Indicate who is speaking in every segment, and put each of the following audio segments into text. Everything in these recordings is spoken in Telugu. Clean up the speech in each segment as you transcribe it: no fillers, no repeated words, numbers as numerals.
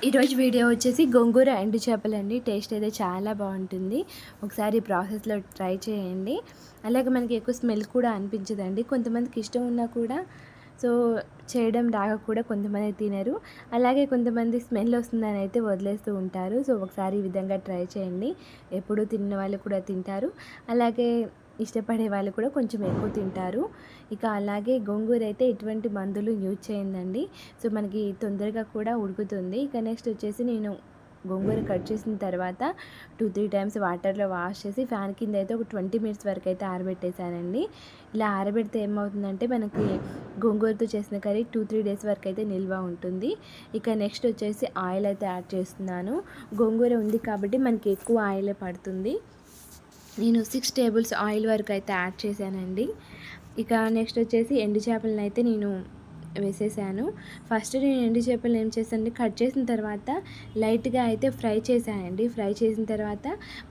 Speaker 1: ఈరోజు వీడియో వచ్చేసి గోంగూర ఎండు చేపలండి. టేస్ట్ అయితే చాలా బాగుంటుంది. ఒకసారి ప్రాసెస్లో ట్రై చేయండి. అలాగే మనకి ఎక్కువ స్మెల్ కూడా అనిపించదండి. కొంతమందికి ఇష్టం ఉన్నా కూడా సో చేయడం రాక కూడా కొంతమంది తినరు. అలాగే కొంతమంది స్మెల్ వస్తుందని అయితే వదిలేస్తూ ఉంటారు. సో ఒకసారి ఈ విధంగా ట్రై చేయండి. ఎప్పుడూ తిన్న వాళ్ళు కూడా తింటారు. అలాగే ఇష్టపడే వాళ్ళు కూడా కొంచెం ఎక్కువ తింటారు. ఇక అలాగే గోంగూర అయితే ఎటువంటి మందులు యూజ్ చేయండి. సో మనకి తొందరగా కూడా ఉడుకుతుంది. ఇక నెక్స్ట్ వచ్చేసి నేను గోంగూర కట్ చేసిన తర్వాత 2-3 టైమ్స్ వాటర్లో వాష్ చేసి ఫ్యాన్ కింద అయితే ఒక 20 మినిట్స్ వరకు అయితే ఆరబెట్టేశానండి. ఇలా ఆరబెడితే ఏమవుతుందంటే మనకి గోంగూరతో చేసిన కర్రీ 2-3 డేస్ వరకు అయితే నిల్వ ఉంటుంది. ఇక నెక్స్ట్ వచ్చేసి ఆయిల్ అయితే యాడ్ చేస్తున్నాను. గోంగూర ఉంది కాబట్టి మనకి ఎక్కువ ఆయిలే పడుతుంది. నేను 6 టేబుల్స్ ఆయిల్ వరకు అయితే యాడ్ చేశానండి. ఇక నెక్స్ట్ వచ్చేసి ఎండు చేపలను అయితే నేను వేసేసాను. ఫస్ట్ నేను ఎండు చేపలను ఏం చేశానంటే కట్ చేసిన తర్వాత లైట్గా అయితే ఫ్రై చేశానండి. ఫ్రై చేసిన తర్వాత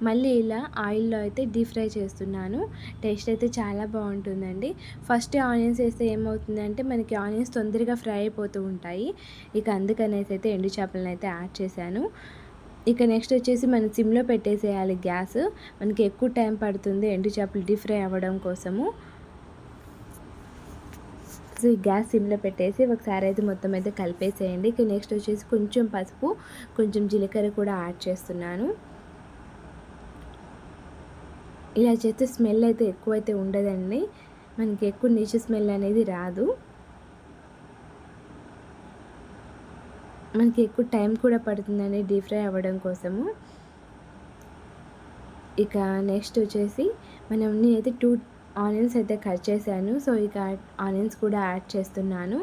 Speaker 1: మళ్ళీ ఇలా ఆయిల్లో అయితే డీప్ ఫ్రై చేస్తున్నాను. టేస్ట్ అయితే చాలా బాగుంటుందండి. ఫస్ట్ ఆనియన్స్ వేస్తే ఏమవుతుందంటే మనకి ఆనియన్స్ తొందరగా ఫ్రై అయిపోతూ ఉంటాయి. ఇక అందుకనేసి అయితే ఎండు చేపలను అయితే యాడ్ చేశాను. ఇక నెక్స్ట్ వచ్చేసి మనం సిమ్లో పెట్టేసేయాలి గ్యాస్. మనకి ఎక్కువ టైం పడుతుంది ఎండు చేపలు డీప్ ఫ్రై అవ్వడం కోసము. సో ఈ గ్యాస్ సిమ్లో పెట్టేసి ఒకసారి అయితే మొత్తం అయితే కలిపేసేయండి. ఇక నెక్స్ట్ వచ్చేసి కొంచెం పసుపు, కొంచెం జీలకర్ర కూడా యాడ్ చేస్తున్నాను. ఇలా చేస్తే స్మెల్ అయితే ఎక్కువైతే ఉండదండి. మనకి ఎక్కువ నీచు స్మెల్ అనేది రాదు. మనకి ఎక్కువ టైం కూడా పడుతుందండి డీప్ ఫ్రై అవ్వడం కోసము. ఇక నెక్స్ట్ వచ్చేసి నేనైతే 2 ఆనియన్స్ అయితే కట్ చేశాను. సో ఇక ఆనియన్స్ కూడా యాడ్ చేస్తున్నాను.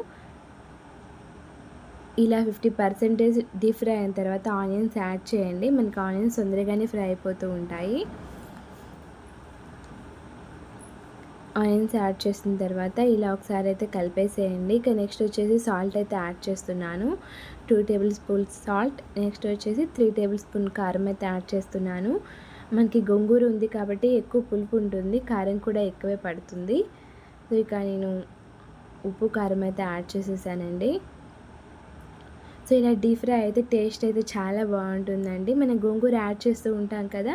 Speaker 1: ఇలా 50% డీప్ ఫ్రై అయిన తర్వాత ఆనియన్స్ యాడ్ చేయండి. మనకి ఆనియన్స్ తొందరగానే ఫ్రై అయిపోతూ ఉంటాయి. ఆనియన్స్ యాడ్ చేసిన తర్వాత ఇలా ఒకసారి అయితే కలిపేసేయండి. ఇక నెక్స్ట్ వచ్చేసి సాల్ట్ అయితే యాడ్ చేస్తున్నాను. 2 టేబుల్ స్పూన్స్ సాల్ట్. నెక్స్ట్ వచ్చేసి 3 టేబుల్ స్పూన్ కారం అయితే యాడ్ చేస్తున్నాను. మనకి గోంగూర ఉంది కాబట్టి ఎక్కువ పులుపు ఉంటుంది, కారం కూడా ఎక్కువే పడుతుంది. సో ఇక నేను ఉప్పు కారం అయితే యాడ్ చేసేసానండి. సో ఇలా డీప్ ఫ్రై అయితే టేస్ట్ అయితే చాలా బాగుంటుందండి. మనం గోంగూర యాడ్ చేస్తూ ఉంటాం కదా,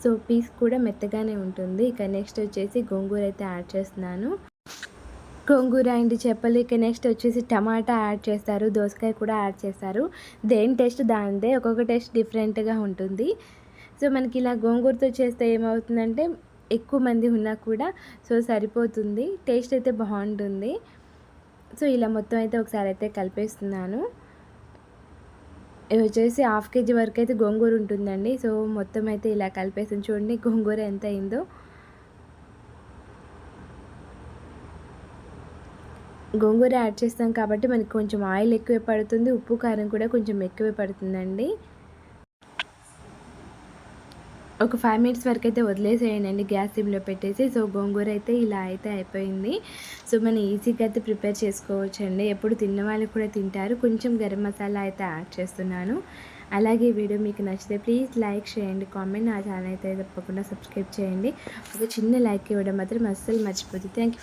Speaker 1: సో పీస్ కూడా మెత్తగానే ఉంటుంది. ఇక నెక్స్ట్ వచ్చేసి గోంగూర అయితే యాడ్ చేస్తున్నాను. గోంగూర ఎండు చేపలు. ఇక నెక్స్ట్ వచ్చేసి టమాటా యాడ్ చేస్తారు, దోసకాయ కూడా యాడ్ చేస్తారు. దేని టేస్ట్ దానిదే, ఒక్కొక్క టేస్ట్ డిఫరెంట్గా ఉంటుంది. సో మనకి ఇలా గోంగూరతో చేస్తే ఏమవుతుందంటే ఎక్కువ మంది ఉన్నా కూడా సో సరిపోతుంది, టేస్ట్ అయితే బాగుంటుంది. సో ఇలా మొత్తం అయితే ఒకసారి అయితే కలిపేస్తున్నాను. ఇది వచ్చేసి 1/2 కేజీ వరకు అయితే గోంగూర ఉంటుందండి. సో మొత్తం అయితే ఇలా కలిపేసి చూడండి గోంగూర ఎంత అయిందో. గోంగూర యాడ్ చేస్తాం కాబట్టి మనకి కొంచెం ఆయిల్ ఎక్కువే పడుతుంది, ఉప్పు కారం కూడా కొంచెం ఎక్కువే పడుతుందండి. ఒక 5 మినిట్స్ వరకు అయితే వదిలేసేయండి గ్యాస్ సిమ్లో పెట్టేసి. సో గోంగూర అయితే ఇలా అయితే అయిపోయింది. సో మనం ఈజీగా అయితే ప్రిపేర్ చేసుకోవచ్చండి. ఎప్పుడు తిన్న వాళ్ళు కూడా తింటారు. కొంచెం గరం మసాలా అయితే యాడ్ చేస్తున్నాను. అలాగే ఈ వీడియో మీకు నచ్చితే ప్లీజ్ లైక్ చేయండి, కామెంట్. నా ఛానల్ అయితే తప్పకుండా సబ్స్క్రైబ్ చేయండి. ఒక చిన్న లైక్ ఇవ్వడం మాత్రం అస్సలు మర్చిపోతుంది. Thank you.